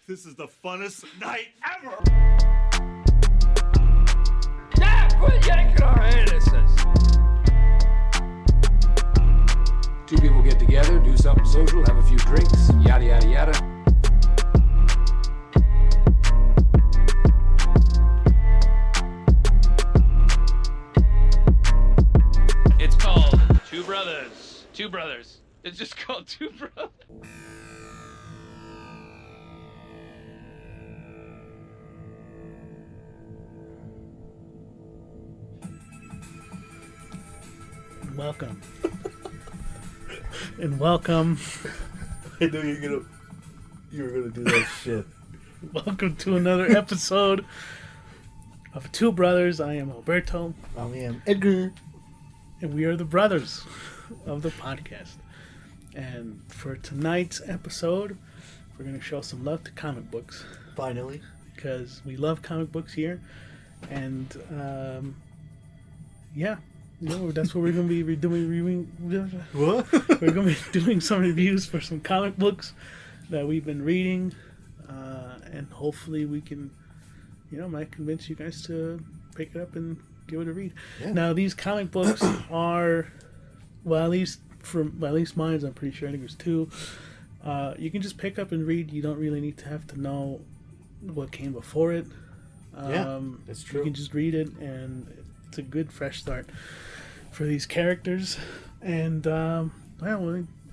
This is the funnest night ever! Quit yanking our anuses! Two people get together, do something social, have a few drinks, yada yada yada. It's called Two Brothers. Two Brothers. It's just called Two Brothers. Welcome. And welcome. I knew you were gonna do that shit. Welcome to another episode of Two Brothers. I am Alberto. I am Edgar. And we are the brothers of the podcast. And for tonight's episode, we're going to show some love to comic books. Finally. Because we love comic books here. And, yeah. That's what we're going to be doing. What? We're going to be doing some reviews for some comic books that we've been reading. And hopefully we can, might convince you guys to pick it up and give it a read. Yeah. Now, these comic books are, at least mine, I'm pretty sure. I think there's two. You can just pick up and read. You don't really need to have to know what came before it. That's true. You can just read it, and it's a good fresh start for these characters. And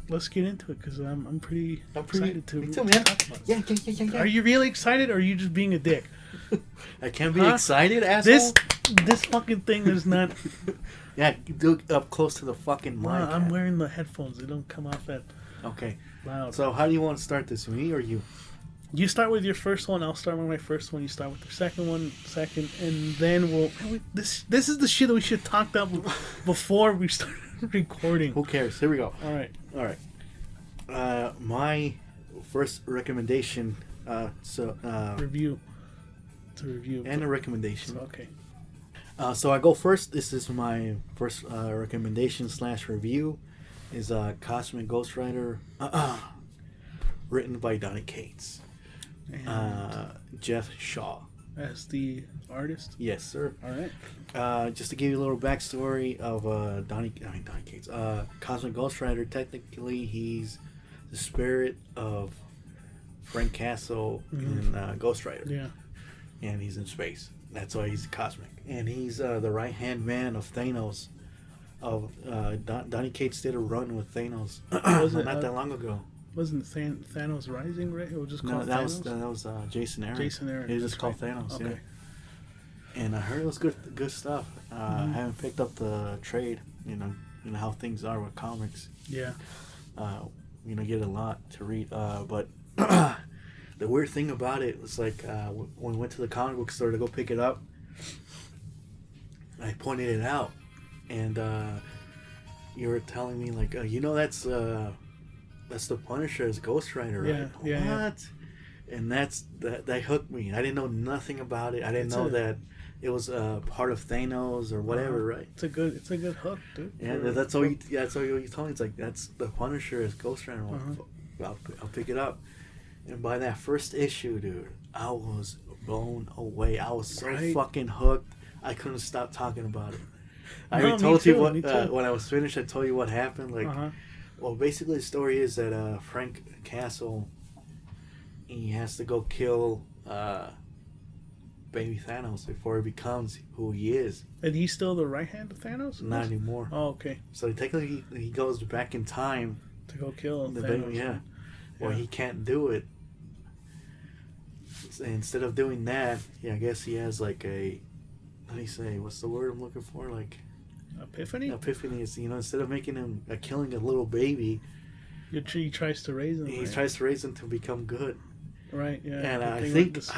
let's get into it because I'm pretty excited to. Me too, man. Talk about it. Yeah. Are you really excited, or are you just being a dick? I can't be excited, asshole. This fucking thing is not. Yeah, do it up close to the fucking mic. Well, I'm wearing the headphones. They don't come off that okay. loud. So how do you want to start this, me or you? You start with your first one. I'll start with my first one. You start with your second one, and then This is the shit that we should talk about before we start recording. Who cares? Here we go. All right. My first recommendation. Review. It's a review. And a recommendation. Okay. So I go first. This is my first recommendation / review. Is Cosmic Ghost Rider, written by Donny Cates, and Jeff Shaw as the artist. Yes, sir. All right. Just to give you a little backstory of Donny Cates. Cosmic Ghost Rider. Technically, he's the spirit of Frank Castle in Ghost Rider. Yeah. And he's in space. That's why he's cosmic. And he's the right-hand man of Thanos. Donny Cates did a run with Thanos not that long ago. Wasn't Thanos Rising, right? It was just called Thanos? That was Jason Aaron. Jason Aaron. It was just called Thanos, okay. Yeah. And I heard it was good stuff. I haven't picked up the trade, you know how things are with comics. Yeah. Get a lot to read. But the weird thing about it was when we went to the comic book store to go pick it up, I pointed it out, and you were telling me that's the Punisher as Ghost Rider, right? Yeah. What? And that hooked me. I didn't know nothing about it. I didn't know that it was part of Thanos or whatever, right? It's a good hook, dude. Yeah, that's all you told me. It's like that's the Punisher as Ghost Rider. I'll pick it up. And by that first issue, dude, I was blown away. I was so fucking hooked. I couldn't stop talking about it. I already told you what when I was finished. I told you what happened. Well, basically the story is that Frank Castle, he has to go kill baby Thanos before he becomes who he is. And he's still the right hand of Thanos? Not anymore. Oh, okay. So technically he goes back in time to go kill the Thanos. baby. Yeah. Well, he can't do it. Instead of doing that, I guess he has how do you say? What's the word I'm looking for? Epiphany? Epiphany is, instead of making him killing a little baby, he tries to raise him. He tries to raise him to become good. Right. Yeah. And I think it's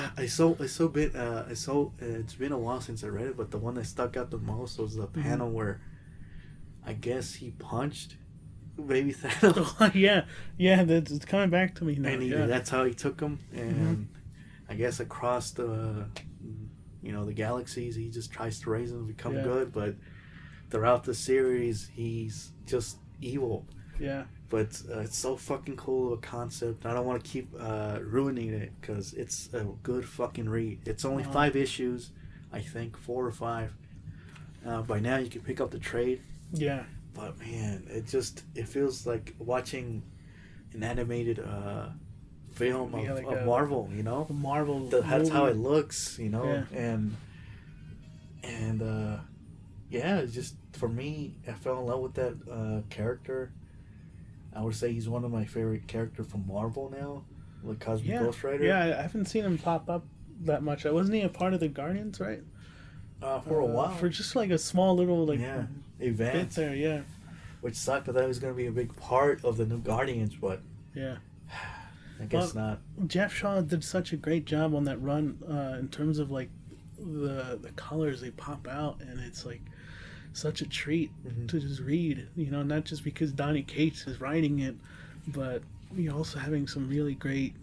been a while since I read it, but the one that stuck out the most was the panel where I guess he punched baby Thanos. Yeah. It's coming back to me now. And that's how he took him, and I guess across the galaxies, he just tries to raise him to become good, but throughout the series, he's just evil. Yeah. But it's so fucking cool of a concept. I don't want to keep ruining it because it's a good fucking read. It's only 5 issues, I think, 4 or 5. By now you can pick up the trade. Yeah. But man, it feels like watching an animated film of Marvel. You know, Marvel. That's how it looks. You know, Yeah. and yeah, it's just for me, I fell in love with that character. I would say he's one of my favorite characters from Marvel now, like Cosmic Ghost Rider. Yeah, I haven't seen him pop up that much. Wasn't he a part of the Guardians, right? For a while. For just like a small little event bit there, yeah. Which sucked, but that was going to be a big part of the new Guardians, but yeah, I guess not. Jeff Shaw did such a great job on that run in terms of like the colors they pop out, and it's like such a treat to just read, you know, not just because Donny Cates is writing it, but you're also having some really great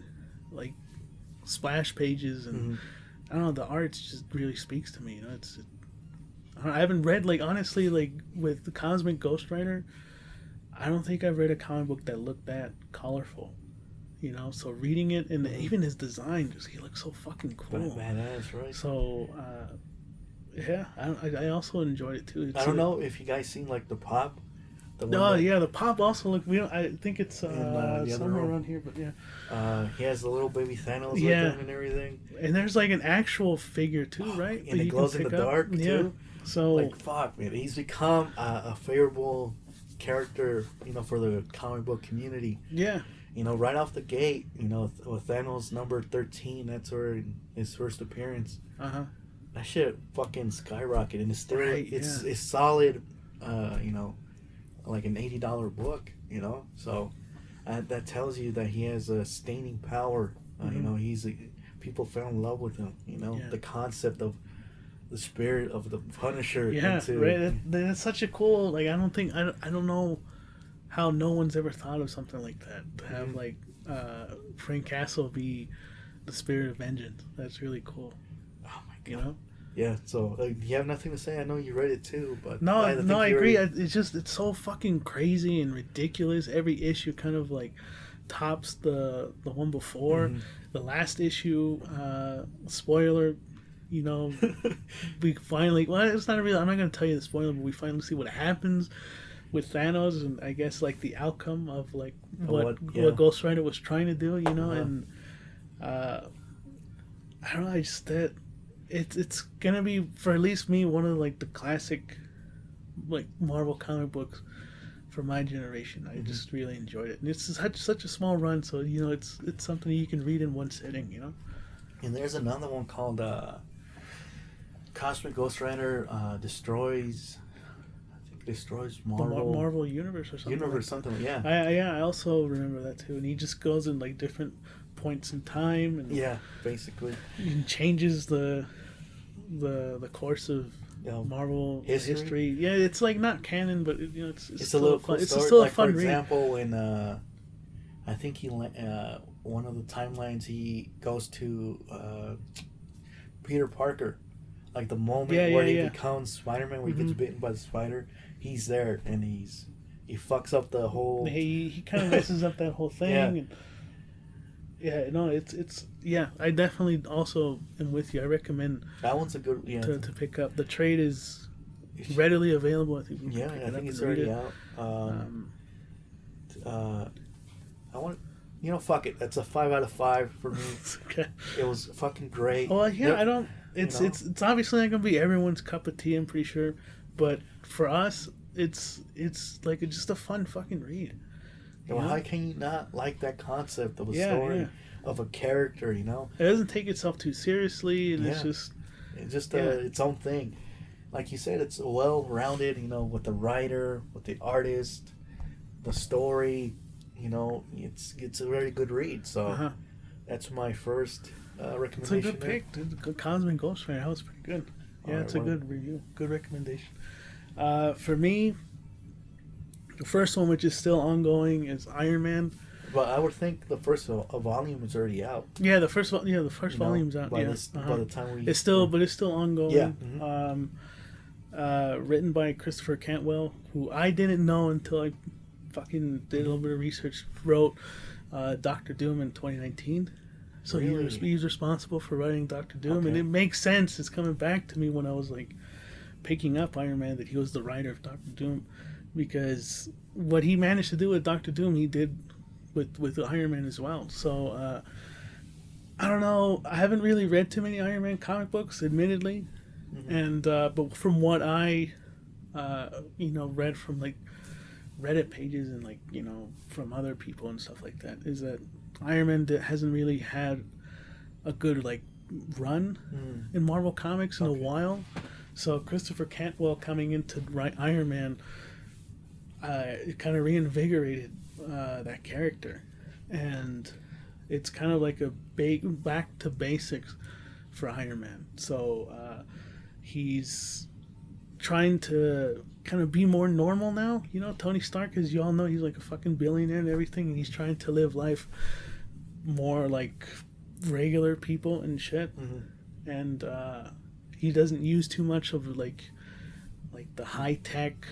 like splash pages, and I don't know, the art just really speaks to me, you know. I haven't read, like, honestly, like with the Cosmic Ghost Rider, I don't think I've read a comic book that looked that colorful, you know. So reading it, and even his design, just he looks so fucking cool, badass, right? So yeah, I also enjoyed it too. I don't know if you guys seen like the pop. The pop also look. I think it's somewhere around here, but yeah. He has the little baby Thanos with him and everything. And there's like an actual figure too, right? And it glows in the dark too. So like fuck, man, he's become a favorable character, you know, for the comic book community. Yeah. You know, right off the gate, you know, with Thanos number 13, that's where his first appearance. That shit fucking skyrocketed, and it's still it's solid. You know, like an $80 book. You know, so that tells you that he has a staining power. You know, people fell in love with him. You know, the concept of the spirit of the Punisher. Yeah, right. That's such a cool. Like, I don't know how no one's ever thought of something like that. To have like Frank Castle be the spirit of vengeance. That's really cool. Oh my god. You know. Yeah. So you have nothing to say. I know you read it too, but no, I agree. It's so fucking crazy and ridiculous. Every issue kind of like tops the one before. The last issue, spoiler. You know, we finally. Well, it's not really. I'm not going to tell you the spoiler, but we finally see what happens with Thanos, and I guess like the outcome of like what Ghost Rider was trying to do. You know, and I don't know. I just that it's gonna be, for at least me, one of like the classic like Marvel comic books for my generation. I just really enjoyed it, and it's such a small run, so you know it's something you can read in one sitting. You know. And there's another one called Cosmic Ghost Rider destroys Marvel. The Marvel Universe or something. Yeah. I also remember that too. And he just goes in like different points in time, and basically he changes the course of Marvel history. Yeah, it's like not canon, but you know, it's a little fun. Cool It's story. still like, a fun for example, read. in I think one of the timelines he goes to Peter Parker, like the moment where he becomes Spider-Man, where he gets bitten by the spider, he's there, and he fucks up the whole. He kind of messes up that whole thing. It's I definitely also am with you. I recommend that one's a good to pick up. The trade is readily available. I think. I think it's already out. I want. You know, fuck it. That's a 5 out of 5 for me. Okay. It was fucking great. Well, I don't. It's obviously not gonna be everyone's cup of tea. I'm pretty sure, but for us, it's like just a fun fucking read. Well, how can you not like that concept of a story of a character? You know, it doesn't take itself too seriously, and it's just its own thing. Like you said, it's well-rounded. You know, with the writer, with the artist, the story. You know, it's a very good read. So that's my first recommendation. It's a good pick, dude. Cosmic Ghost Rider. That was pretty good. Yeah, it's a good review. Good recommendation. For me, the first one, which is still ongoing, is Iron Man. But I would think the first volume is already out. Yeah, the first volume's out. By the time it's still ongoing. Yeah. Written by Christopher Cantwell, who I didn't know until I fucking did a little bit of research, wrote Doctor Doom in 2019. So Really? he's responsible for writing Doctor Doom, Okay. and it makes sense. It's coming back to me when I was like picking up Iron Man that he was the writer of Doctor Doom, because what he managed to do with Doctor Doom, he did with Iron Man as well. So I don't know. I haven't really read too many Iron Man comic books, admittedly, and but from what I read from like Reddit pages and like from other people and stuff like that, is that Iron Man hasn't really had a good like run in Marvel Comics in a while. So Christopher Cantwell coming in to write Iron Man, it kind of reinvigorated that character, and it's kind of like a back to basics for Iron Man. So he's trying to kind of be more normal now. Tony Stark, as you all know, he's like a fucking billionaire and everything, and he's trying to live life more like regular people and shit. And he doesn't use too much of like the high tech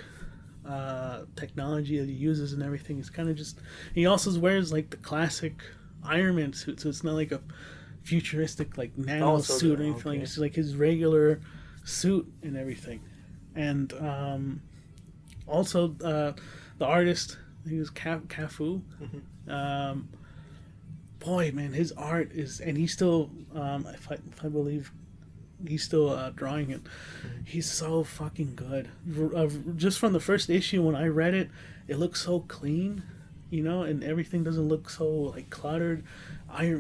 technology that he uses and everything. It's kind of just, he also wears like the classic Iron Man suit, so it's not like a futuristic like nano suit or anything. Like, it's like his regular suit and everything. And also the artist, I think it was Cafu. Boy, man, his art is, and he's still, if I believe, he's still drawing it. He's so fucking good. Just from the first issue, when I read it, it looks so clean, and everything doesn't look so like cluttered.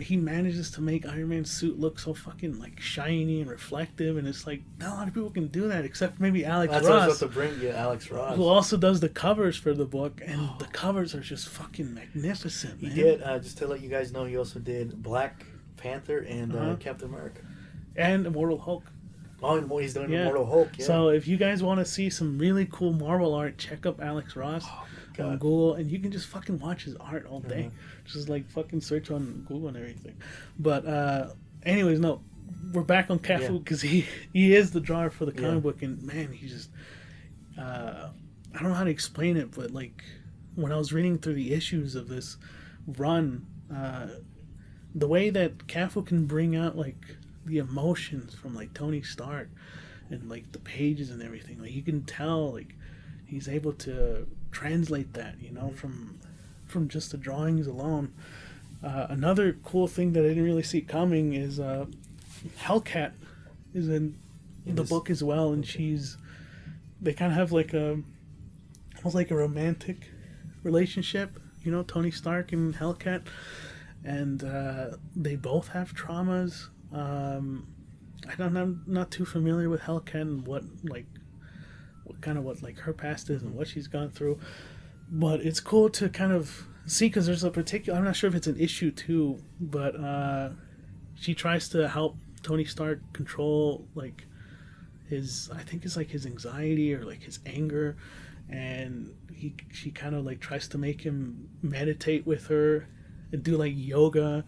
He manages to make Iron Man's suit look so fucking like shiny and reflective, and it's like not a lot of people can do that except maybe Alex Ross. That's what I was about to bring you, Alex Ross, who also does the covers for the book, and the covers are just fucking magnificent. He man. did, just to let you guys know, he also did Black Panther and Captain America. And Immortal Hulk. Oh, and he's doing Immortal Hulk, yeah. So if you guys want to see some really cool Marvel art, check up Alex Ross on Google, and you can just fucking watch his art all day. Just like fucking search on Google and everything. But anyways, no, we're back on Cafu, because he is the drawer for the comic book, and man, he just I don't know how to explain it, but like when I was reading through the issues of this run, the way that Cafu can bring out like the emotions from like Tony Stark and like the pages and everything, like you can tell like he's able to translate that, from just the drawings alone. Another cool thing that I didn't really see coming is Hellcat is in the book as well, and they kind of have like almost like a romantic relationship, Tony Stark and Hellcat, and they both have traumas. I'm not too familiar with Hellcat and what her past is and what she's gone through, but it's cool to kind of see, because there's a particular, I'm not sure if it's an issue too, but she tries to help Tony Stark control like his anxiety or like his anger, and she kind of like tries to make him meditate with her and do like yoga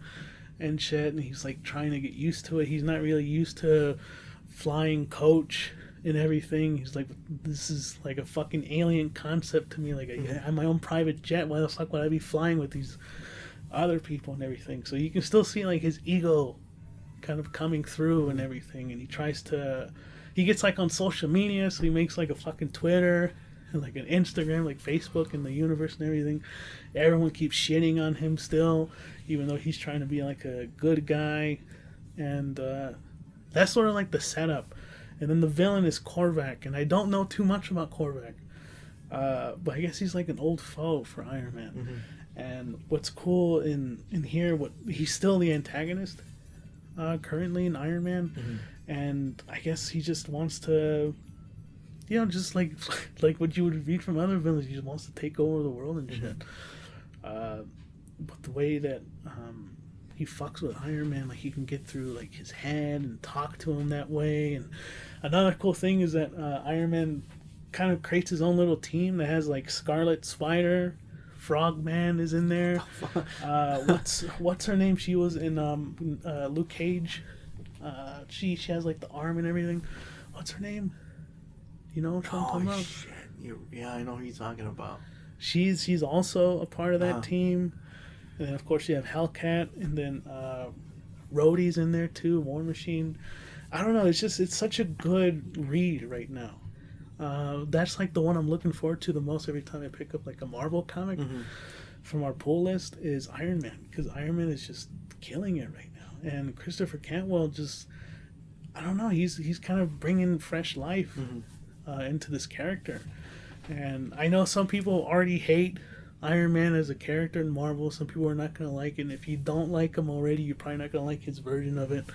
and shit, and he's like trying to get used to it. He's not really used to flying coach and everything. He's like, this is like a fucking alien concept to me. Like, I have my own private jet. Why the fuck would I be flying with these other people and everything? So you can still see like his ego kind of coming through and everything. And he gets like on social media, so he makes like a fucking Twitter and like an Instagram, like Facebook and the universe and everything. Everyone keeps shitting on him still, even though he's trying to be like a good guy. And that's sort of like the setup. And then the villain is Korvac, and I don't know too much about Korvac, but I guess he's like an old foe for Iron Man. And what's cool in here, he's still the antagonist currently in Iron Man, and I guess he just wants to, just like what you would read from other villains, he just wants to take over the world and shit. But the way that he fucks with Iron Man, like he can get through like his head and talk to him that way. And another cool thing is that Iron Man kind of creates his own little team that has like Scarlet Spider, Frogman is in there. What's her name? She was in Luke Cage. She has like the arm and everything. What's her name? You know what I'm talking about? Shit. Yeah, I know who you're talking about. She's also a part of that team. And then, of course, you have Hellcat, and then Rhodey's in there too, War Machine. I don't know, it's such a good read right now. That's like the one I'm looking forward to the most every time I pick up like a Marvel comic from our pull list is Iron Man, because Iron Man is just killing it right now. And Christopher Cantwell just, I don't know, he's kind of bringing fresh life into this character. And I know some people already hate Iron Man as a character in Marvel. Some people are not going to like it. And if you don't like him already, you're probably not going to like his version of it.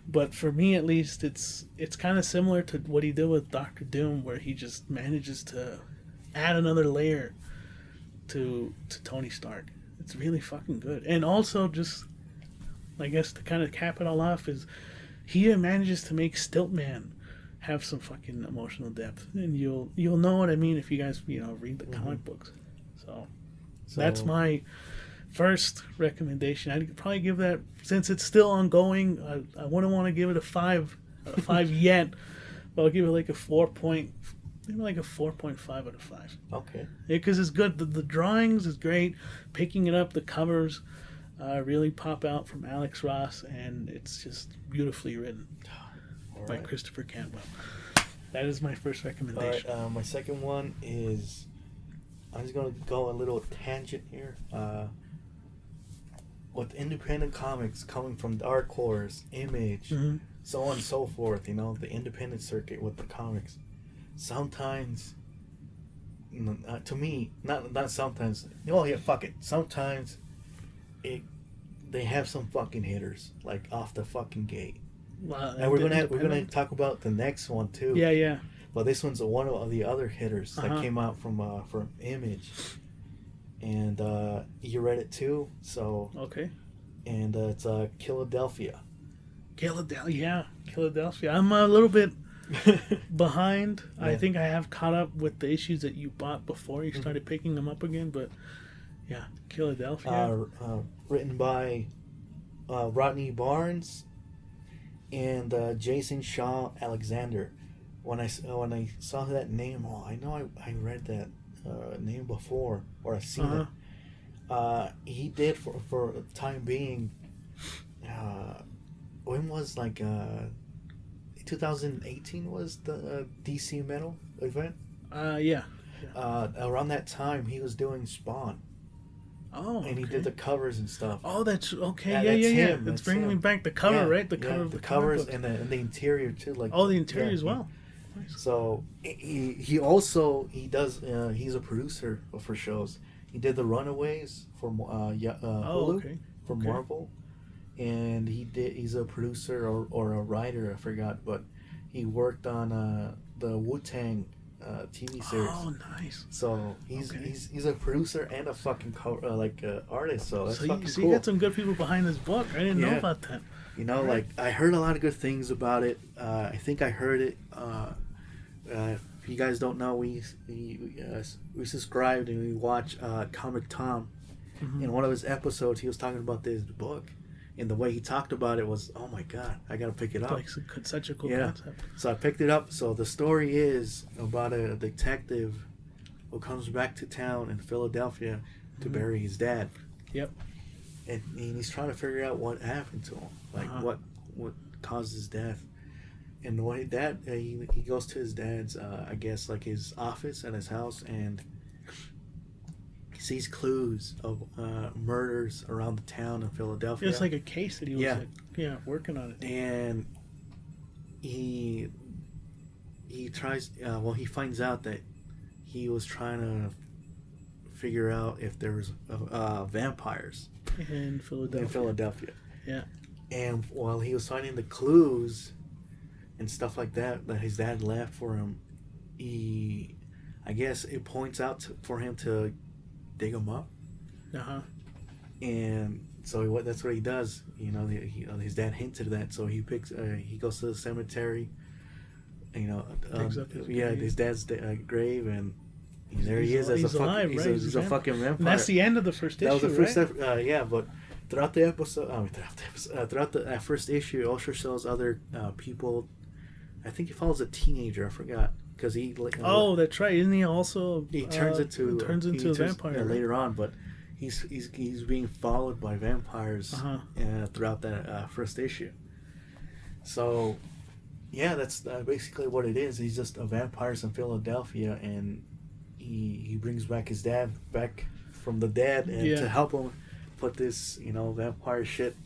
But for me, at least, it's kind of similar to what he did with Doctor Doom, where he just manages to add another layer to Tony Stark. It's really fucking good. And also, just, I guess, to kind of cap it all off, is he manages to make Stiltman have some fucking emotional depth. And you'll know what I mean if you guys, read the comic books. So that's my first recommendation. I'd probably give that, since it's still ongoing, I wouldn't want to give it a 5 yet, but I'll give it like a 4.5 out of 5. Okay. Because it's good. The drawings is great. Picking it up, the covers really pop out from Alex Ross, and it's just beautifully written by Christopher Cantwell. That is my first recommendation. All right, my second one is, I'm just going to go a little tangent here. With independent comics coming from Dark Horse, Image, so on and so forth, the independent circuit with the comics. Sometimes, to me, not sometimes. Oh yeah, fuck it. Sometimes, they have some fucking hitters like off the fucking gate. And we're gonna talk about the next one too. Yeah. But this one's one of the other hitters that came out from Image. And you read it too, so okay. And it's Philadelphia. Philadelphia. I'm a little bit behind. Yeah. I think I have caught up with the issues that you bought before you started picking them up again, but yeah, Philadelphia. Written by Rodney Barnes and Jason Shaw Alexander. When I saw that name, I know I read that name before, or I've seen it. He did for the time being. When was 2018 was the DC Metal event? Yeah. Around that time, he was doing Spawn. Oh, and he did the covers and stuff. Oh, that's okay. Yeah. Him. It's bringing me back the cover, right? The cover of the covers and the interior too. The interior as well. Nice. So he also does. He's a producer for shows. He did the Runaways for Hulu for Marvel, and he's a producer or a writer. I forgot, but he worked on the Wu-Tang TV series. Oh, nice. So he's a producer and a fucking artist. So that's fucking cool. You got some good people behind this book. I didn't know about that. I heard a lot of good things about it. I think I heard it. If you guys don't know, we subscribed and we watch Comic Tom. In one of his episodes, he was talking about this book, and the way he talked about it was, oh my god, I gotta pick it up. Like such a cool concept. So I picked it up. So the story is about a detective who comes back to town in Philadelphia to bury his dad. Yep. And he's trying to figure out what happened to him, what caused his death. And when he goes to his dad's, I guess, like his office at his house, and he sees clues of murders around the town of Philadelphia. It's like a case that he was working on it. And he tries, he finds out that he was trying to figure out if there was vampires in Philadelphia. Yeah. And while he was finding the clues and stuff like that his dad left for him, I guess it points out for him to dig them up. And so that's what he does. His dad hinted that, so he goes to the cemetery. Picks up his dad's grave, and there he is. He's alive, right? He's a fucking vampire. And that's the end of the first issue. That was the first step. But throughout the episode, throughout that first issue, it also shows other people. I think he follows a teenager. I forgot. because he. Oh, that's right. Isn't he also? He turns into a vampire yeah, right? later on, but he's being followed by vampires throughout that first issue. So, yeah, that's basically what it is. He's just a vampire in Philadelphia, and he brings back his dad back from the dead, and to help him put this vampire shit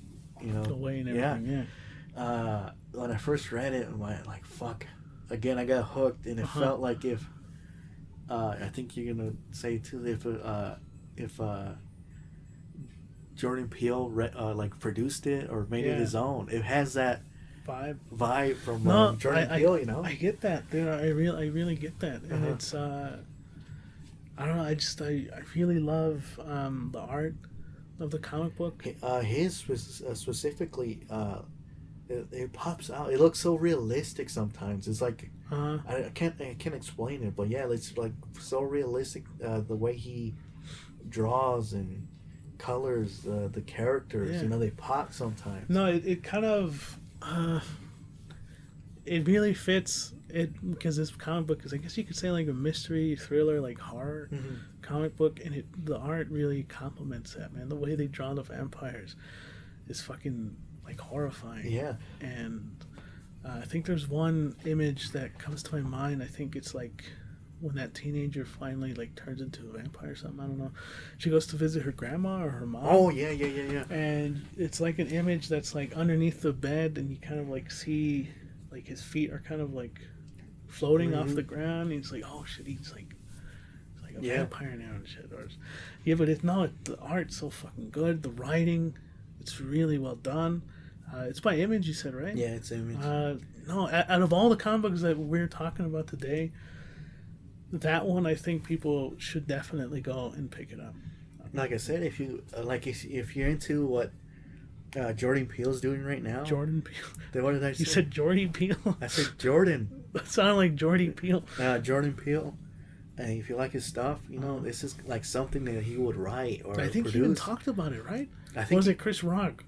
away and everything. Yeah. When I first read it, I'm like fuck. Again, I got hooked, and it felt like if I think you're gonna say too, if Jordan Peele produced it or made it his own, it has that vibe from Jordan Peele. I get that, dude. I really get that, and it's I don't know. I really love the art of the comic book. His was specifically. It pops out. It looks so realistic sometimes. It's like I can't explain it, but yeah, it's like so realistic. The way he draws and colors the characters, they pop sometimes. No, it kind of it really fits it because this comic book is, I guess you could say, like a mystery thriller, like horror comic book, and the art really complements that, man. The way they draw the vampires is fucking like horrifying. Yeah. And I think there's one image that comes to my mind. I think it's like when that teenager finally like turns into a vampire or something. I don't know. She goes to visit her grandma or her mom. Oh yeah. And it's like an image that's like underneath the bed, and you kind of like see like his feet are kind of like floating off the ground. And he's like, oh shit, he's like a vampire now and shit. But the art's so fucking good. The writing, it's really well done. It's by Image, you said, right? Yeah, it's Image. Out of all the comic books that we're talking about today, that one I think people should definitely go and pick it up. Like I said, if you if you're into what Jordan Peele's doing right now. Jordan Peele. Then what did I say? You said Jordy Peele. I said Jordan. That sounded like Jordy Peele. Jordan Peele. And if you like his stuff, this is like something that he would write or I think produce. he even talked about it, right? I think was it Chris Rock?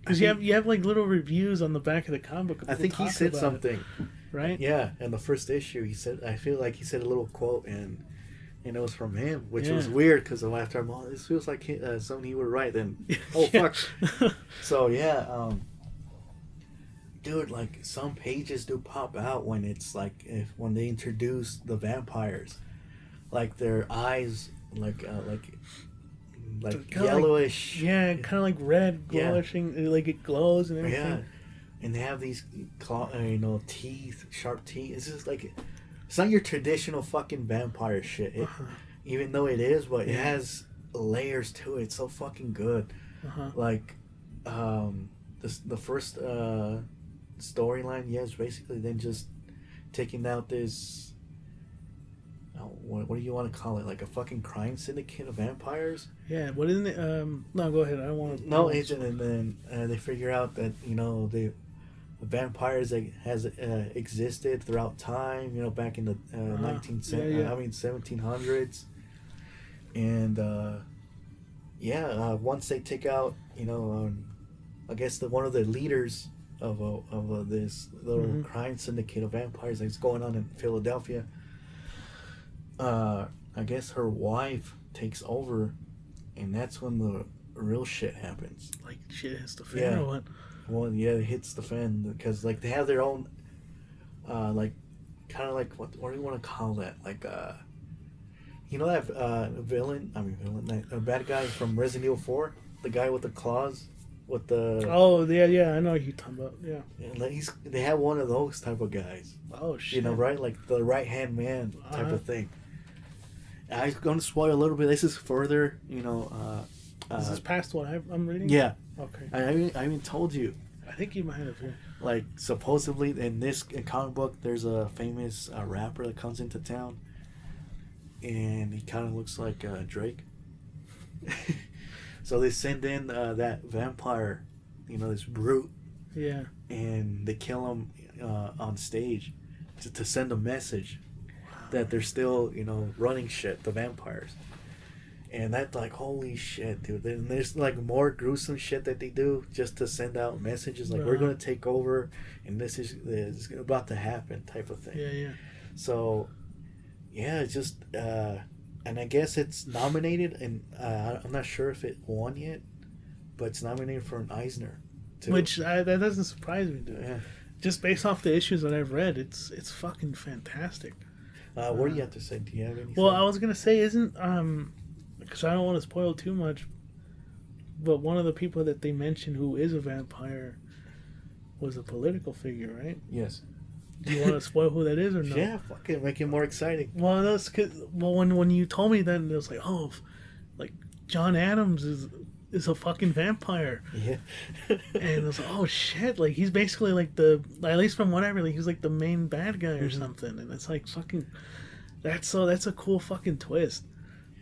Because you have like little reviews on the back of the comic book. I think he said something, right? Yeah, in the first issue, he said. I feel like he said a little quote, and it was from him, which was weird because after I'm all, this feels like something he would write. Then fuck. So yeah, dude, like some pages do pop out when it's like when they introduce the vampires, like their eyes, like yellowish. Kind of like red, glowishing, like it glows and everything. Yeah, and they have these teeth, sharp teeth. It's just like it's not your traditional fucking vampire shit. Even though it is, but it has layers to it. It's so fucking good. Like, the first storyline, is basically then just taking out this. What do you want to call it? Like a fucking crime syndicate of vampires? Yeah. What isn't it? No, go ahead. I don't want to. No, agent, and then they figure out that the vampires has existed throughout time. Back in the 1700s, and once they take out I guess one of the leaders of this little crime syndicate of vampires that's going on in Philadelphia. I guess her wife takes over, and that's when the real shit happens. Like shit hits the fan or what? Well, yeah, it hits the fan because like they have their own, like, kind of like what do you want to call that? Like, that a bad guy from Resident Evil 4, the guy with the claws, with the. Oh yeah, I know what you're talking about. Yeah. And they have one of those type of guys. Oh shit. Right, like the right hand man type of thing. I'm going to spoil a little bit. This is further, is this past what I'm reading? Yeah. Okay. I even told you. I think you might have. Yeah. Like, supposedly, in this comic book, there's a famous rapper that comes into town. And he kind of looks like Drake. So they send in that vampire, this brute. Yeah. And they kill him on stage to send a message. That they're still, running shit, the vampires. And that's like, holy shit, dude. Then there's like more gruesome shit that they do just to send out messages like, we're going to take over and this is about to happen type of thing. Yeah. So, yeah, it's just, and I guess it's nominated, and I'm not sure if it won yet, but it's nominated for an Eisner, too. Which that doesn't surprise me, dude. Yeah. Just based off the issues that I've read, it's fucking fantastic. What do you have to say? Do you have anything? Well, I was gonna say, isn't because I don't want to spoil too much, but one of the people that they mentioned who is a vampire was a political figure, right? Yes. Do you want to spoil who that is or no? Yeah, fuck it, make it more exciting. Well, when you told me that, it was like, oh, like John Adams is a fucking vampire. Yeah. And I was like, oh shit, like he's basically like the, at least from what I really, he's like the main bad guy or something. And it's like fucking, that's a cool fucking twist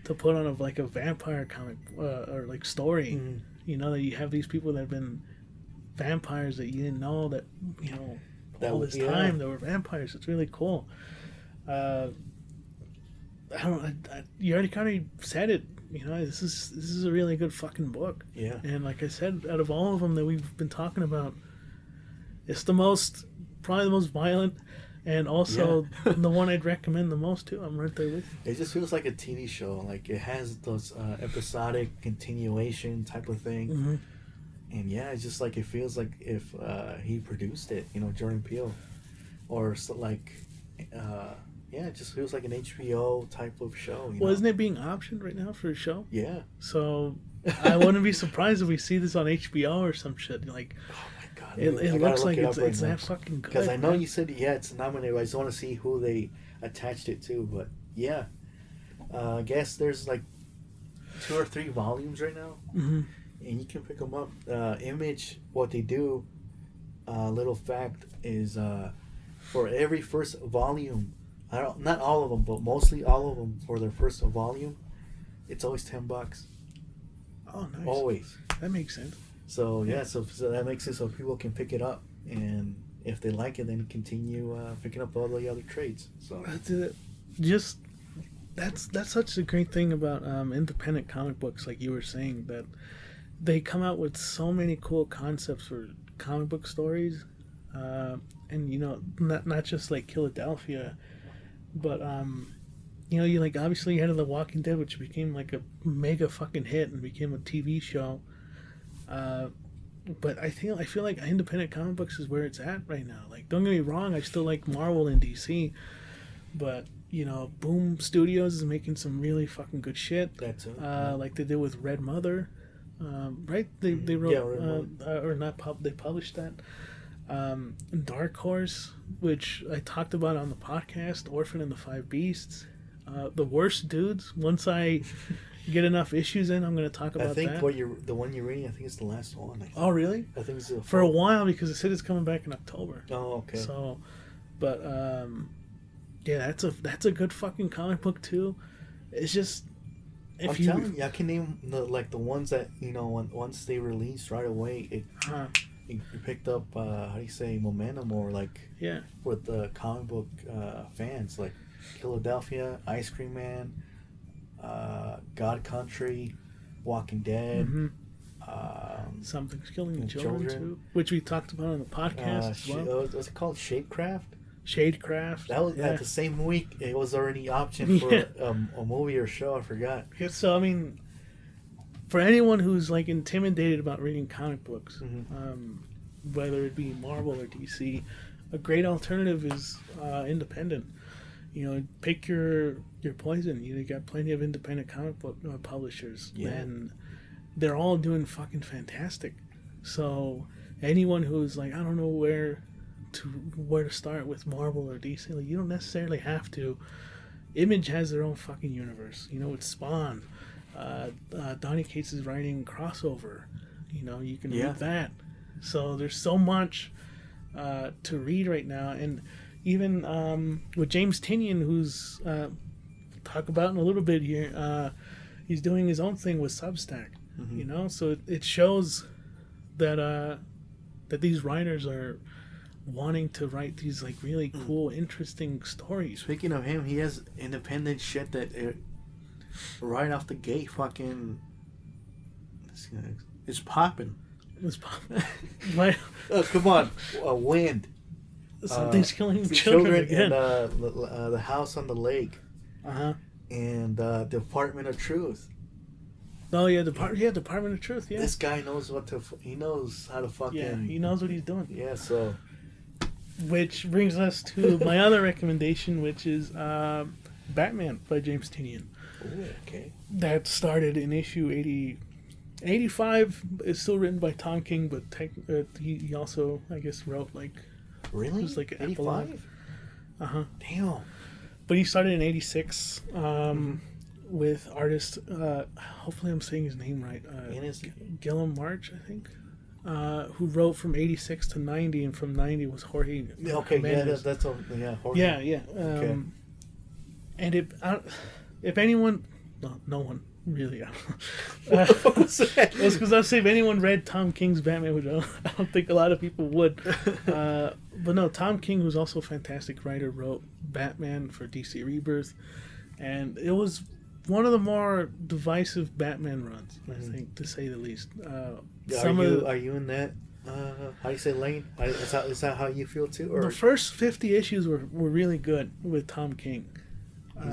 to put on like a vampire comic or like story. You know, that you have these people that have been vampires that you didn't know that, you know, all this time they were vampires. It's really cool. You already kind of said it. You know, this is a really good fucking book. Yeah. And like I said, out of all of them that we've been talking about, it's probably the most violent, and also the one I'd recommend the most too. I'm right there with you. It just feels like a TV show. Like it has those episodic continuation type of thing. And yeah, it's just like it feels like if he produced it, you know, Jordan Peele, or so like. Yeah, it just feels like an HBO type of show. Well, isn't it being optioned right now for a show? Yeah. So I wouldn't be surprised if we see this on HBO or some shit. Like, oh my god, it looks like it's that fucking good. Because I know you said it's nominated. I just want to see who they attached it to. But yeah, I guess there's like 2 or 3 volumes right now, and you can pick them up. Image, what they do. Little fact is, for every first volume. Not all of them, but mostly all of them for their first volume, it's always $10. Oh, nice. Always. That makes sense. So yeah, so that makes it so people can pick it up, and if they like it, then continue picking up all the other trades. So that's such a great thing about independent comic books, like you were saying, that they come out with so many cool concepts for comic book stories, and you know, not just like Philadelphia. But, you know, you like, obviously you had The Walking Dead, which became like a mega fucking hit and became a TV show. But I feel like independent comic books is where it's at right now. Like, don't get me wrong, I still like Marvel and DC. But, you know, Boom Studios is making some really fucking good shit. That's it. Like they did with Red Mother. Right? They wrote, they published that. Dark Horse, which I talked about on the podcast, Orphan and the Five Beasts, The Worst Dudes. Once I get enough issues in, I'm going to talk about that. I think the one you're reading, I think it's the last one. Oh, really? I think it's for a while, because it said it's coming back in October. Oh, okay. So, but yeah, that's a good fucking comic book too. It's just I'm telling you, I can name the ones that, you know, once they release right away, you picked up how do you say, momentum, or like with the comic book fans, like Philadelphia, Ice Cream Man, God Country, Walking Dead, Something's Killing the Children too, which we talked about on the podcast as well. Was it called Shadecraft? Shadecraft. That was at the same week. It was already optioned for a movie or show. I forgot. Yeah, so I mean, for anyone who's like intimidated about reading comic books, whether it be Marvel or DC, a great alternative is independent. You know, pick your poison. You got plenty of independent comic book publishers, and they're all doing fucking fantastic. So anyone who's like, I don't know where to start with Marvel or DC, like, you don't necessarily have to. Image has their own fucking universe. You know, it's Spawn. Donny Cates is writing crossover. You know, you can read that. So there's so much to read right now, and even with James Tynion, who's talk about in a little bit here, he's doing his own thing with Substack. You know, so it shows that that these writers are wanting to write these like really cool, interesting stories. Speaking of him, he has independent shit that right off the gate, fucking, it's popping. It's popping. Come on, Wind. Something's killing children again. And the House on the Lake. And Department of Truth. Oh yeah, Department of Truth. Yeah, this guy knows he knows how to fucking. Yeah, he knows what he's doing. Yeah, so. Which brings us to my other recommendation, which is Batman by James Tynion. Ooh, okay. That started in issue 80. 85 is still written by Tom King, but he also, I guess, wrote like. Really? It was like an 85? Damn. But he started in 86 with artist, hopefully I'm saying his name right, Gillum March, I think, who wrote from 86 to 90, and from 90 was Jorge. Okay, Mendes. that's all. Yeah, Jorge. Yeah. Okay. And if anyone, no one really. What was that? It was because I was saying if anyone read Tom King's Batman, which I don't think a lot of people would. But no, Tom King, who's also a fantastic writer, wrote Batman for DC Rebirth, and it was one of the more divisive Batman runs, I think, to say the least. Are you in that? How do you say lane? Is that how you feel too? Or? The first 50 issues were really good with Tom King.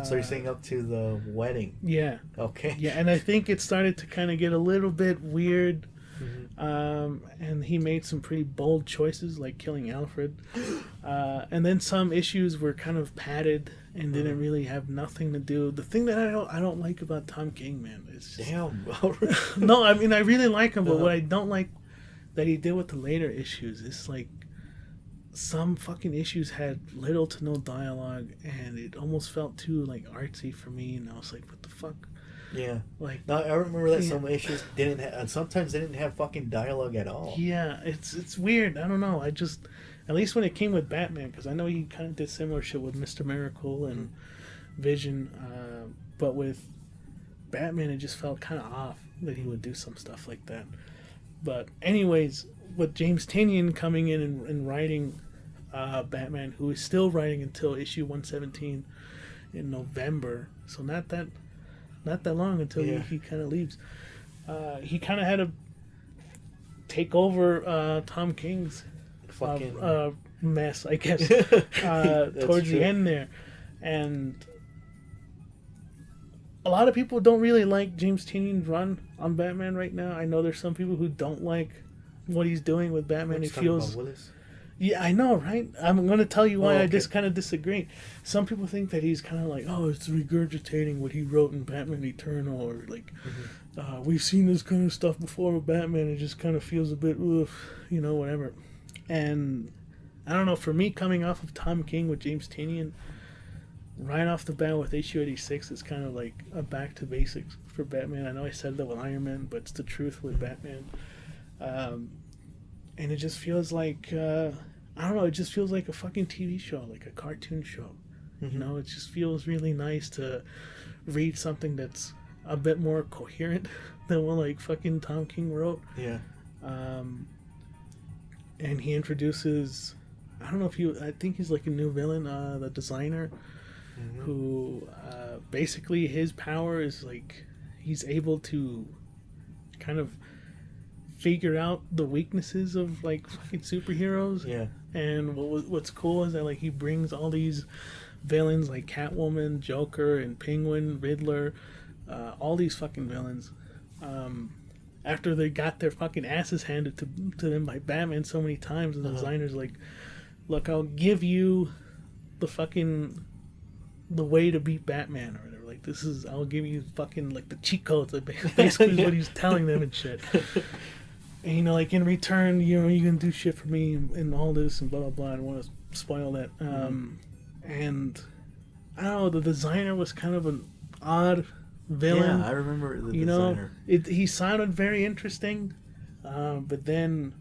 So you're saying up to the wedding? Yeah. Okay. Yeah, and I think it started to kind of get a little bit weird. And he made some pretty bold choices, like killing Alfred. And then some issues were kind of padded and didn't really have nothing to do. The thing that I don't like about Tom King, man, is just, damn. No, I mean I really like him, but what I don't like that he did with the later issues is like some fucking issues had little to no dialogue, and it almost felt too like artsy for me. And I was like, what the fuck? Yeah. Like, no, I remember that some issues didn't have, and sometimes they didn't have fucking dialogue at all. Yeah, it's weird. I don't know. I just, at least when it came with Batman, because I know he kind of did similar shit with Mr. Miracle and Vision, but with Batman, it just felt kind of off that he would do some stuff like that. But anyways, with James Tynion coming in and writing Batman, who is still writing until issue 117 in November, so not that long until he kind of leaves. He kind of had to take over Tom King's fucking mess, I guess, towards the end there. And a lot of people don't really like James Tynion's run on Batman right now. I know there's some people who don't like what he's doing with Batman. It feels... Yeah, I know, right? I'm going to tell you why I just kind of disagree. Some people think that he's kind of like, oh, it's regurgitating what he wrote in Batman Eternal, or like, we've seen this kind of stuff before with Batman. It just kind of feels a bit, whatever. And I don't know, for me, coming off of Tom King with James Tynion, right off the bat with issue 86, it's kind of like a back to basics for Batman. I know I said that with Iron Man, but it's the truth with Batman. And it just feels like, I don't know, it just feels like a fucking TV show, like a cartoon show. You know, it just feels really nice to read something that's a bit more coherent than what like fucking Tom King wrote. Yeah. And he introduces, I don't know if I think he's like a new villain, the designer, who basically his power is like he's able to kind of figure out the weaknesses of like fucking superheroes. Yeah. And what's cool is that like he brings all these villains like Catwoman, Joker, and Penguin, Riddler, all these fucking villains. After they got their fucking asses handed to them by Batman so many times, and the designer's like, look, I'll give you the way to beat Batman, or whatever. Like, I'll give you fucking like the cheat codes. Basically is what he's telling them and shit. And, like, in return, you can do shit for me and all this and blah, blah, blah. I don't want to spoil that. And, I don't know, the designer was kind of an odd villain. Yeah, I remember the designer. He sounded very interesting, but then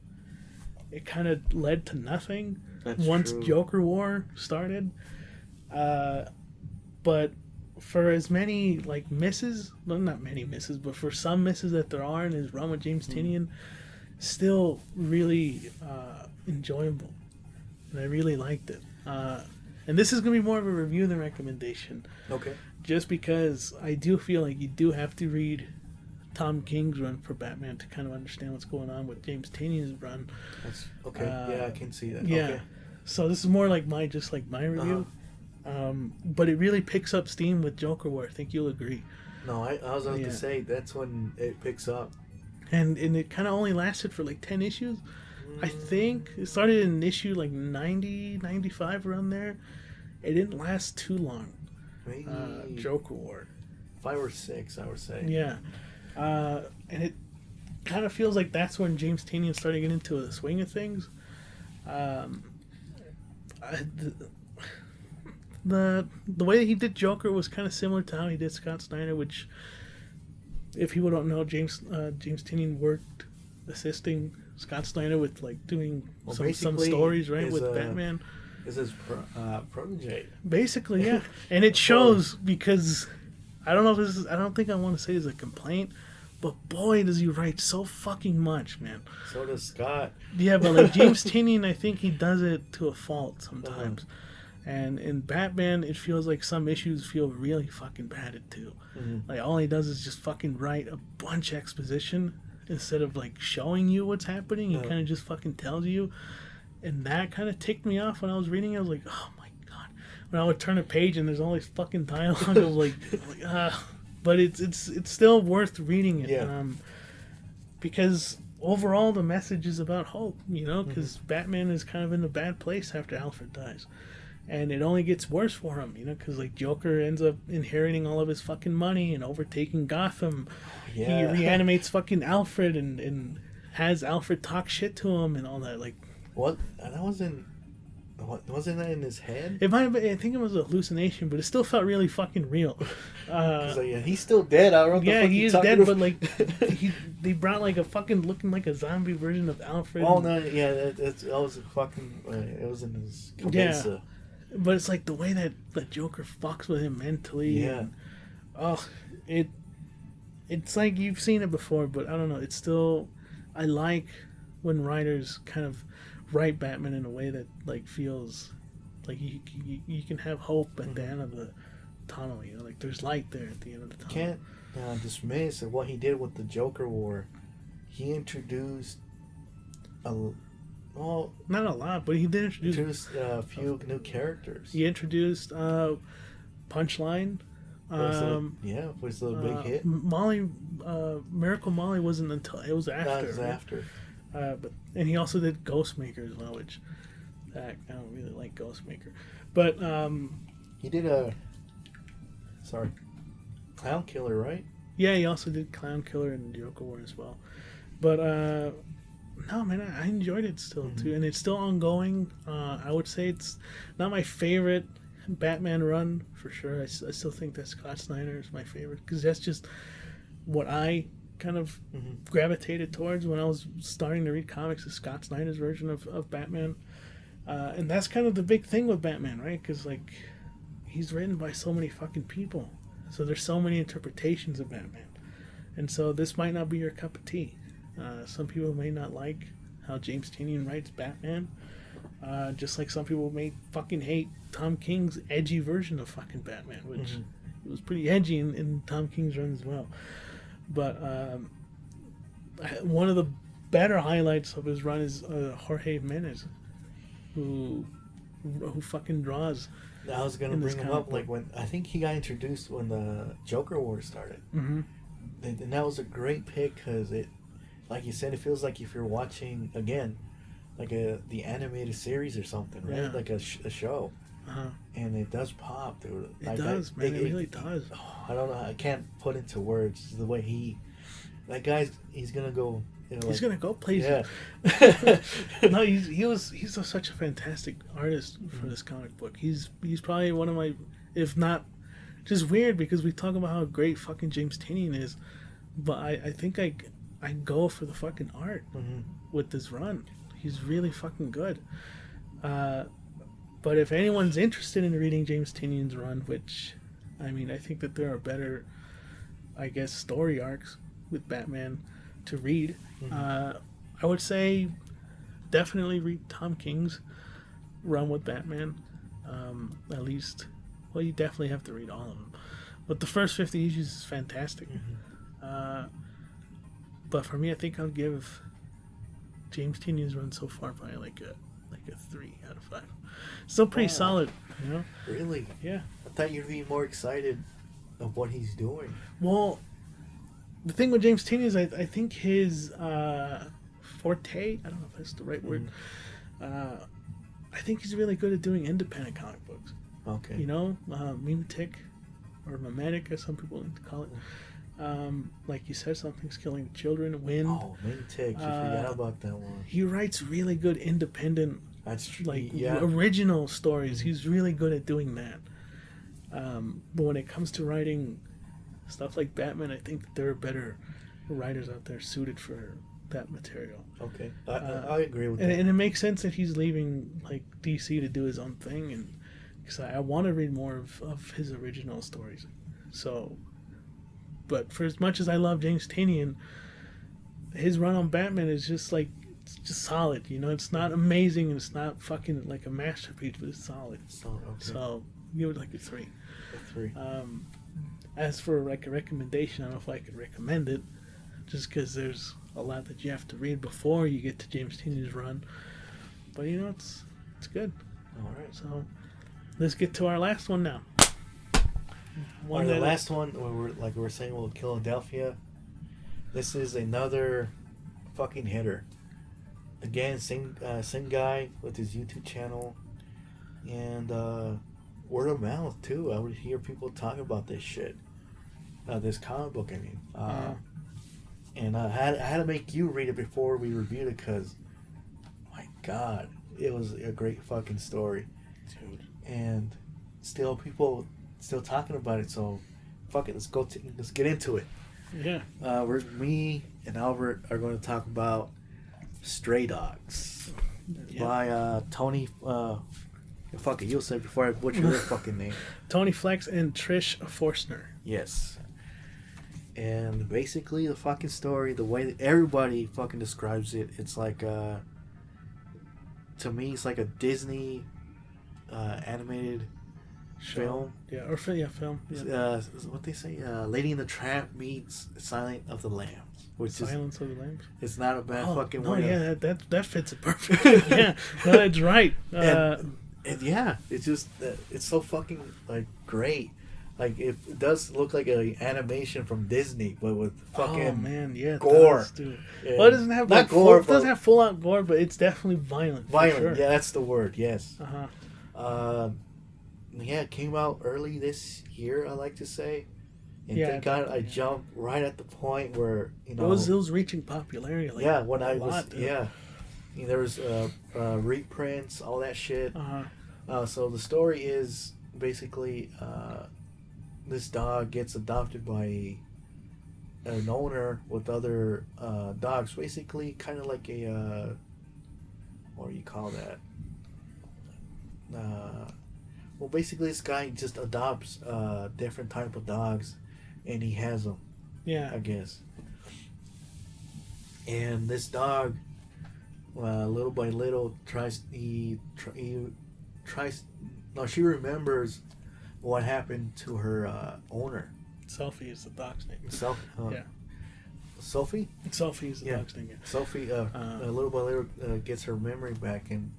it kind of led to nothing once true. Joker War started. But for as many, like, misses, well, not many misses, but for some misses that there are in his run with James Tynion, still really enjoyable, and I really liked it. And this is going to be more of a review than recommendation. Okay. Just because I do feel like you do have to read Tom King's run for Batman to kind of understand what's going on with James Tynion's run. That's okay. Yeah, I can see that. Yeah. Okay. So this is more like my review. But it really picks up steam with Joker War. I think you'll agree. No, I was about to say that's when it picks up. And it kind of only lasted for like 10 issues. I think it started in issue like 90, 95, around there. It didn't last too long. Maybe Joker War. 5 or 6, I would say. Yeah. And it kind of feels like that's when James Tynion started getting into the swing of things. The way that he did Joker was kind of similar to how he did Scott Snyder, which, if people don't know, James Tynion worked assisting Scott Snyder with like doing some stories, right, with Batman. Is his protege? Basically, yeah, and it shows because I don't know if this is. I don't think I want to say it's a complaint, but boy, does he write so fucking much, man. So does Scott. Yeah, but like James Tynion, I think he does it to a fault sometimes. And in Batman, it feels like some issues feel really fucking padded too. Like all he does is just fucking write a bunch of exposition instead of like showing you what's happening. He kind of just fucking tells you, and that kind of ticked me off when I was reading. I was like, oh my god! When I would turn a page and there's all this fucking dialogue of like, but it's still worth reading it. Because overall the message is about hope, you know, because Batman is kind of in a bad place after Alfred dies. And it only gets worse for him, you know, because like Joker ends up inheriting all of his fucking money and overtaking Gotham. He reanimates fucking Alfred and has Alfred talk shit to him and all that. Like, what? That wasn't that in his head? It might have been, I think it was a hallucination, but it still felt really fucking real. He's still dead. I don't know. Yeah, he is dead, but like they brought like a fucking looking like a zombie version of Alfred. Oh no, yeah, that was a fucking. It was in his cabeza. Yeah. But it's like the way that the Joker fucks with him mentally. Yeah. And, it's like you've seen it before, but I don't know. It's still, I like when writers kind of write Batman in a way that like feels like you can have hope at the end of the tunnel. You know, like there's light there at the end of the tunnel. Can't dismiss what he did with the Joker War. He introduced not a lot, but he did introduce a few new characters. He introduced Punchline. Was the big hit. Molly, Miracle Molly wasn't until it was after. That was after. And he also did Ghostmaker as well, which I don't really like Ghostmaker, but he did Clown Killer, right? Yeah, he also did Clown Killer and Joker War as well, but no, man, I enjoyed it still too, and it's still ongoing. I would say it's not my favorite Batman run for sure. I still think that Scott Snyder is my favorite because that's just what I kind of gravitated towards when I was starting to read comics, is Scott Snyder's version of Batman. And that's kind of the big thing with Batman, right? Because like he's written by so many fucking people, so there's so many interpretations of Batman, and so this might not be your cup of tea. Some people may not like how James Tynion writes Batman, just like some people may fucking hate Tom King's edgy version of fucking Batman, which it was pretty edgy in Tom King's run as well. But one of the better highlights of his run is Jorge Jimenez, who fucking draws. I was gonna bring him up, like when I think he got introduced when the Joker War started, and that was a great pick because it, like you said, it feels like if you're watching again, like the animated series or something, right? Yeah. Like a show. And it does pop, dude. It does, man. It really does. I don't know. I can't put into words the way that guy's. He's gonna go. You know, he's gonna go places. Yeah. No, he's such a fantastic artist for this comic book. He's probably one of my, if not, just weird because we talk about how great fucking James Tynion is, but I think I go for the fucking art with this run. He's really fucking good. But if anyone's interested in reading James Tynion's run, which, I mean, I think that there are better, I guess, story arcs with Batman to read, I would say definitely read Tom King's run with Batman. At least, well, you definitely have to read all of them. But the first 50 issues is fantastic. But for me, I think I'll give James Tynion's run so far probably like like a 3 out of 5. Still pretty solid, you know. Really? Yeah. I thought you'd be more excited of what he's doing. Well, the thing with James Tynion is I think his forte, I don't know if that's the right word, I think he's really good at doing independent comic books. Okay. You know, mimetic or mimetic, as some people like to call it. Like you said, Something's Killing Children, Wind. Oh, Mintic, you forgot about that one. He writes really good independent, That's true. like Yeah. original stories. He's really good at doing that. But when it comes to writing stuff like Batman, I think that there are better writers out there suited for that material. Okay, I agree with that. And it makes sense that he's leaving like DC to do his own thing, and because I want to read more of his original stories. So, but for as much as I love James Tynion, his run on Batman is just like, it's just solid. You know, it's not amazing and it's not fucking like a masterpiece, but it's solid. Okay. So give it like a 3. A 3. As for like a recommendation, I don't know if I could recommend it, just because there's a lot that you have to read before you get to James Tynion's run. But you know, it's good. All right. So let's get to our last one now. The last one, where we're saying, well, Philadelphia. This is another fucking hitter. Again, same guy with his YouTube channel, and word of mouth too. I would hear people talk about this shit, this comic book. I mean, and I had to make you read it before we reviewed it because, my God, it was a great fucking story, dude. And still, people still talking about it. So, fuck it, let's get into it. Yeah. Me and Albert are going to talk about Stray Dogs by Tony. Fuck it, you'll say before I butcher their fucking name. Tony Flex and Trish Forstner. Yes. And basically, the fucking story, the way that everybody fucking describes it, it's like to me, it's like a Disney animated film. Yeah, or film. Yeah. What they say, Lady and the Tramp meets Silence of the Lambs, which Silence of the Lambs. It's not a bad fucking no, way. Yeah, that fits it perfectly. Yeah, no, that's right. And yeah, it's just it's so fucking like great. Like it does look like an animation from Disney, but with fucking gore. Does, dude. Well, it doesn't have not gore. It doesn't have full out gore, but it's definitely violent. Violent, for sure. Yeah, that's the word. Yes. Yeah, it came out early this year. I like to say, and thank God I jumped right at the point where it was reaching popularity. Like, when I was there was reprints, all that shit. So the story is basically this dog gets adopted by an owner with other dogs. Basically, kind of like a what do you call that? Well, basically, this guy just adopts different type of dogs, and he has them. Yeah, I guess. And this dog, little by little, she remembers what happened to her owner. Sophie is the dog's name. Yeah. Sophie? Sophie is the dog's name, yeah. Sophie, little by little, gets her memory back, and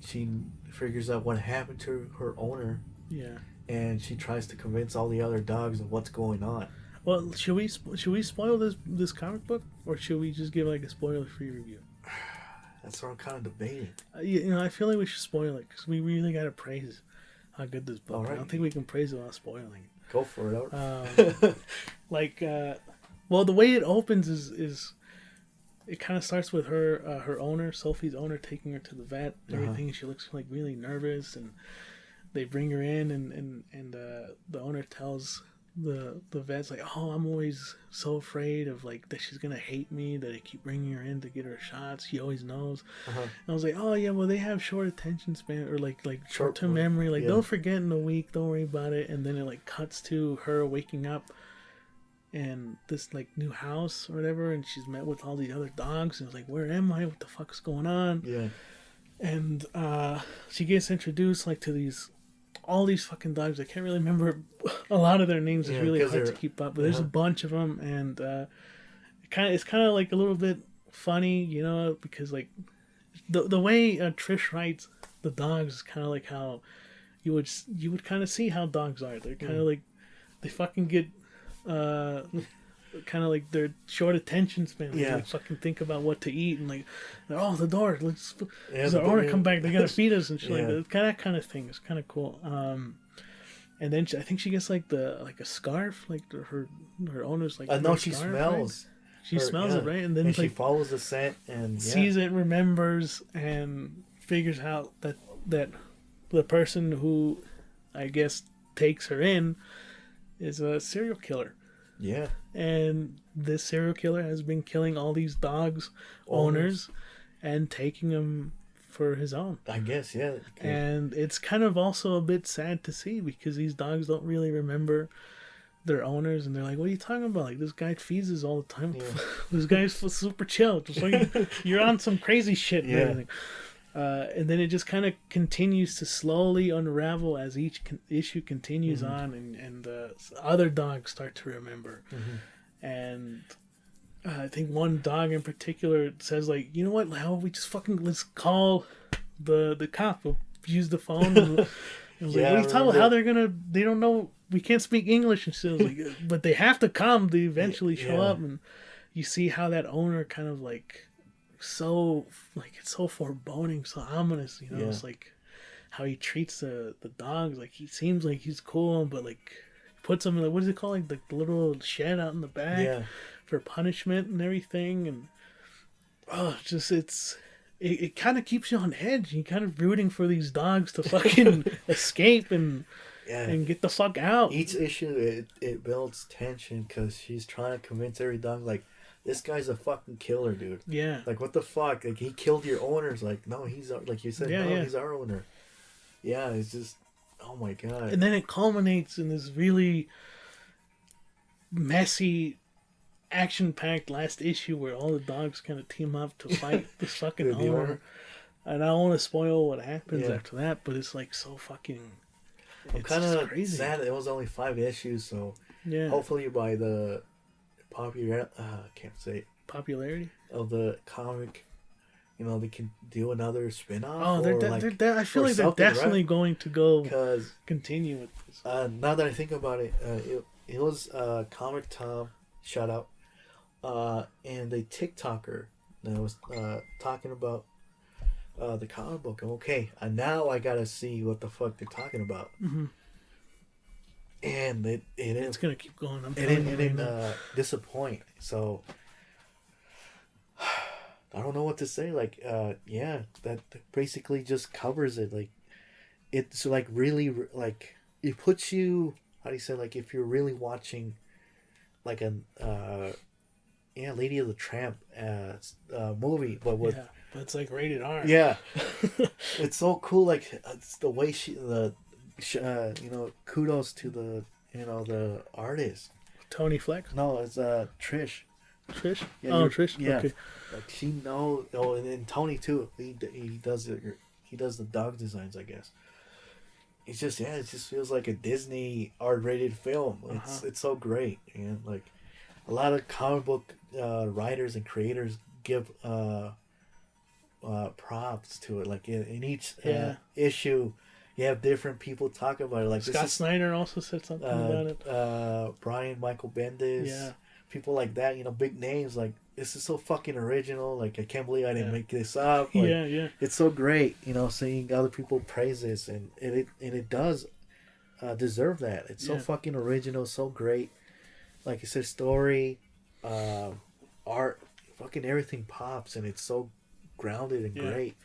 she figures out what happened to her owner. Yeah. And she tries to convince all the other dogs of what's going on. Well, should we spoil this comic book, or should we just give like a spoiler-free review? That's what I'm kind of debating. I feel like we should spoil it because we really gotta praise how good this book. Right. I don't think we can praise it without spoiling it. Go for it. Well, the way it opens is it kind of starts with her owner, Sophie's owner, taking her to the vet and everything. She looks like really nervous, and they bring her in, and the owner tells the vet's like, oh, I'm always so afraid of like that she's gonna hate me, that I keep bringing her in to get her shots. She always knows. And I was like, oh yeah, well they have short attention span, or like short-term memory, like they'll forget in a week, don't worry about it. And then it like cuts to her waking up in this like new house or whatever, and she's met with all these other dogs, and it's like, where am I, what the fuck is going on? And she gets introduced like to all these fucking dogs. I can't really remember a lot of their names. It's really hard to keep up, but there's a bunch of them, and it's kind of like a little bit funny, you know, because like the way Trish writes the dogs is kind of like how you would kind of see how dogs are. They're kind of like they fucking get kind of like their short attention span. They like fucking think about what to eat and like, oh, the door, let's the owner come back, they gotta feed us and shit like that. Kind of thing. It's kind of cool. And then I think she gets like a scarf, like her owner's like. No, she scarf, smells. Right? She smells it, right? And then she follows the scent and sees it, remembers, and figures out that the person who, I guess, takes her in is a serial killer. Yeah. And this serial killer has been killing all these dogs, owners, and taking them for his own. I guess, yeah. And it's kind of also a bit sad to see because these dogs don't really remember their owners, and they're like, what are you talking about? Like, this guy feeds us all the time. Yeah. This guy's super chill. Just like, you're on some crazy shit. And everything. And then it just kind of continues to slowly unravel as each issue continues on, and other dogs start to remember. And I think one dog in particular says, like, you know what, how we just let's call the cop. We'll use the phone. And like, what are you talking about? How they don't know, we can't speak English. And so like, but they have to come. They eventually show up, and you see how that owner kind of like, so like, it's so foreboding, so ominous, you know. It's like how he treats the dogs. Like, he seems like he's cool, but like puts them in, like, what is it called, like the little shed out in the back for punishment and everything. And it kind of keeps you on edge. You're kind of rooting for these dogs to fucking escape and get the fuck out. Each issue it builds tension because she's trying to convince every dog, like, this guy's a fucking killer, dude. Yeah. Like, what the fuck? Like, he killed your owners. Like, no, he's like you said, he's our owner. Yeah, it's just, oh my god. And then it culminates in this really messy, action-packed last issue where all the dogs kind of team up to fight this fucking owner. And I don't want to spoil what happens after that, but it's like so fucking. I'm kind of sad it was only 5 issues, so hopefully by the popularity of the comic, you know, they can do another spin-off. Oh, I feel like they're definitely going to go continue with this. Now that I think about it, it was Comic Tom, shout out, and a TikToker that was talking about the comic book. And now I gotta see what the fuck they're talking about. And it's gonna keep going. It didn't disappoint. So I don't know what to say. Like, that basically just covers it. Like, it's like really like it puts you. How do you say? Like, if you're really watching, like Lady of the Tramp movie, but with but it's like rated R. Yeah, it's so cool. Like, it's the way kudos to the artist. Tony Flex? No, it's Trish. Trish? Yeah, Trish? Yeah. Okay. Like, she knows. Oh, and Tony too. He does it. He does the dog designs, I guess. It's just it just feels like a Disney R-rated film. It's so great, and like a lot of comic book writers and creators give props to it. Like in each issue, you have different people talk about it. Like Scott Snyder also said something about it. Brian Michael Bendis, people like that. You know, big names. Like, this is so fucking original. Like, I can't believe I didn't make this up. Like, it's so great. You know, seeing other people praise this, and it does deserve that. It's so fucking original, so great. Like I said, story, art, fucking everything pops, and it's so grounded and great.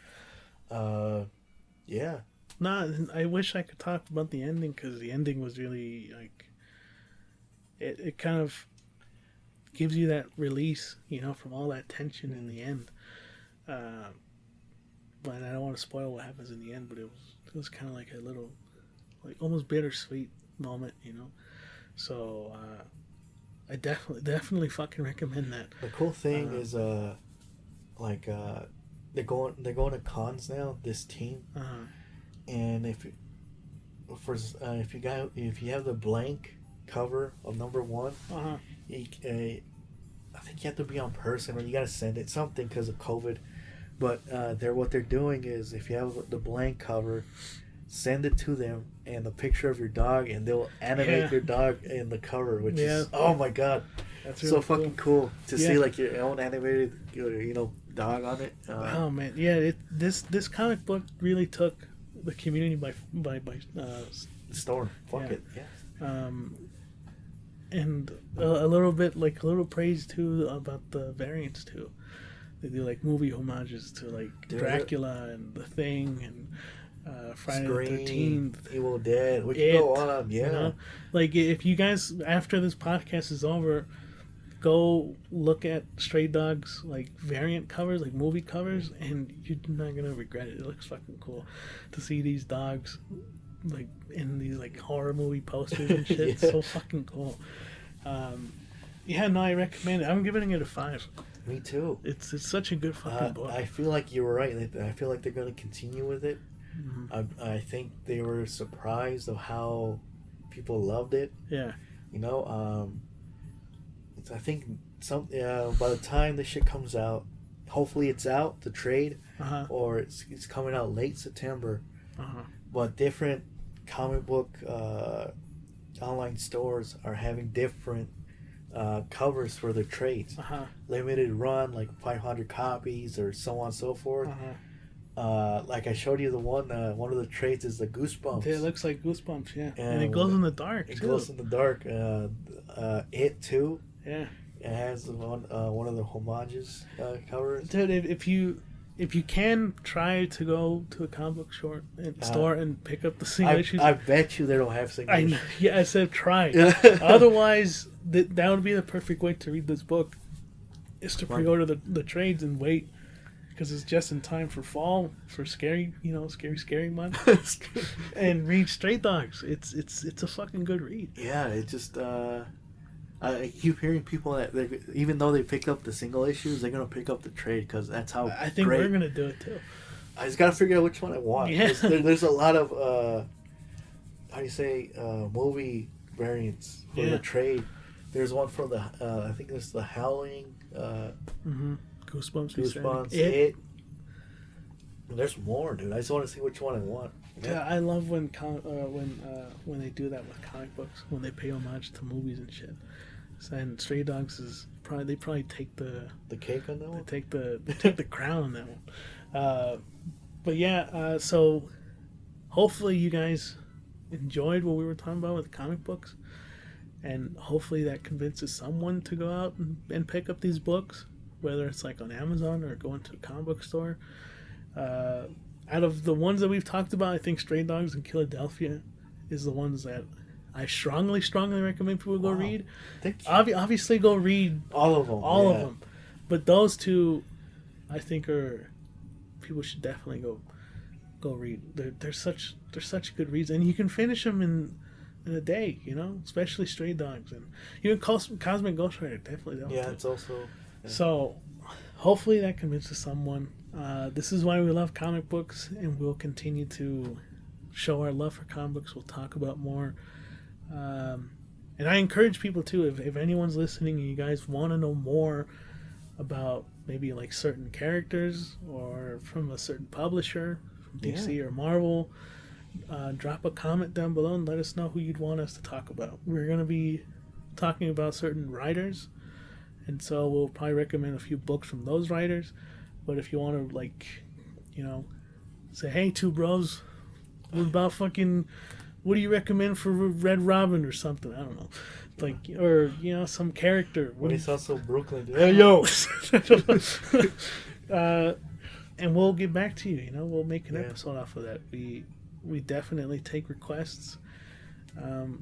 Nah, I wish I could talk about the ending, because the ending was really, like, it kind of gives you that release, you know, from all that tension in the end. But I don't want to spoil what happens in the end, but it was kind of like a little, like, almost bittersweet moment, you know. So I definitely fucking recommend that. The cool thing is they're going to cons now, this team. And if you have the blank cover of number 1, I think you have to be on person, or you gotta send it something because of COVID. But what they're doing is, if you have the blank cover, send it to them and a picture of your dog, and they'll animate your dog in the cover, which is, oh my god, that's really so fucking cool to see like your own animated, dog on it. Oh man, yeah, this comic book really took the community by storm. Fuck it, yeah. And a little praise too about the variants too. They do like movie homages to like Dracula and The Thing and Friday Scream, the 13th, Evil Dead. We can go on, yeah. You know? Like if you guys after this podcast is over, go look at Stray Dogs like variant covers, like movie covers, and you're not gonna regret it. It looks fucking cool to see these dogs like in these like horror movie posters and shit. It's so fucking cool. I recommend it. I'm giving it a 5. Me too. It's such a good fucking book. I feel like you were right. I feel like they're going to continue with it. Mm-hmm. I think they were surprised of how people loved it. Yeah. I think by the time this shit comes out, hopefully it's out, the trade, or it's coming out late September. But different comic book online stores are having different covers for their trades. Limited run, like 500 copies or so on and so forth. Like I showed you the one of the trades is the Goosebumps. Yeah, it looks like Goosebumps, yeah. And it glows in the dark, It glows in the dark. It too. Yeah. It has one of the homages covers. Dude, if you can try to go to a comic book store and pick up the single issues. I bet you they don't have single issues. Yeah, I said try. Otherwise, that would be the perfect way to read this book, is to pre-order the trades and wait, because it's just in time for fall, for scary month, and read Stray Dogs. It's a fucking good read. Yeah, it just I keep hearing people that even though they pick up the single issues, they're gonna pick up the trade because that's how. I think we're gonna do it too. I just gotta figure out which one I want. Yeah. There's a lot of how do you say movie variants for the trade. There's one for the I think there's the Howling. Goosebumps. It. There's more, dude. I just want to see which one I want. Yeah, I love when they do that with comic books, when they pay homage to movies and shit. And Stray Dogs is probably take the cake on that one. They take the crown on that one. But yeah, so hopefully you guys enjoyed what we were talking about with comic books, and hopefully that convinces someone to go out and pick up these books, whether it's like on Amazon or going to a comic book store. Out of the ones that we've talked about, I think Stray Dogs and Philadelphia is the ones that I strongly recommend people go read. Obviously, go read all of them. All of them. But those two, I think, people should definitely go read. They're such good reads, and you can finish them in a day. Especially Stray Dogs, and even Cosmic Ghost Rider definitely. Yeah, it's also. Yeah. So, hopefully that convinces someone. This is why we love comic books, and we'll continue to show our love for comic books. We'll talk about more. And I encourage people too, if anyone's listening and you guys want to know more about maybe like certain characters or from a certain publisher, from DC or Marvel, drop a comment down below and let us know who you'd want us to talk about. We're going to be talking about certain writers, and so we'll probably recommend a few books from those writers. But if you want to, say, hey, two bros, what about what do you recommend for Red Robin or something? I don't know. Or, some character. When he sounds so Brooklyn. Hey, yo! And we'll get back to you, we'll make an episode off of that. We definitely take requests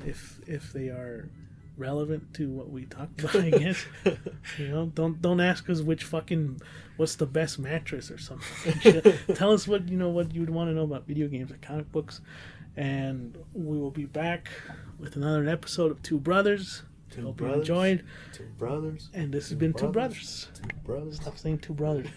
if they are relevant to what we talked about, I guess. Don't ask us what's the best mattress or something. Tell us what you would want to know about video games or comic books, and we will be back with another episode of Two Brothers. Hope you enjoyed. Two brothers. And this has been Two Brothers. Two brothers. Stop saying Two Brothers.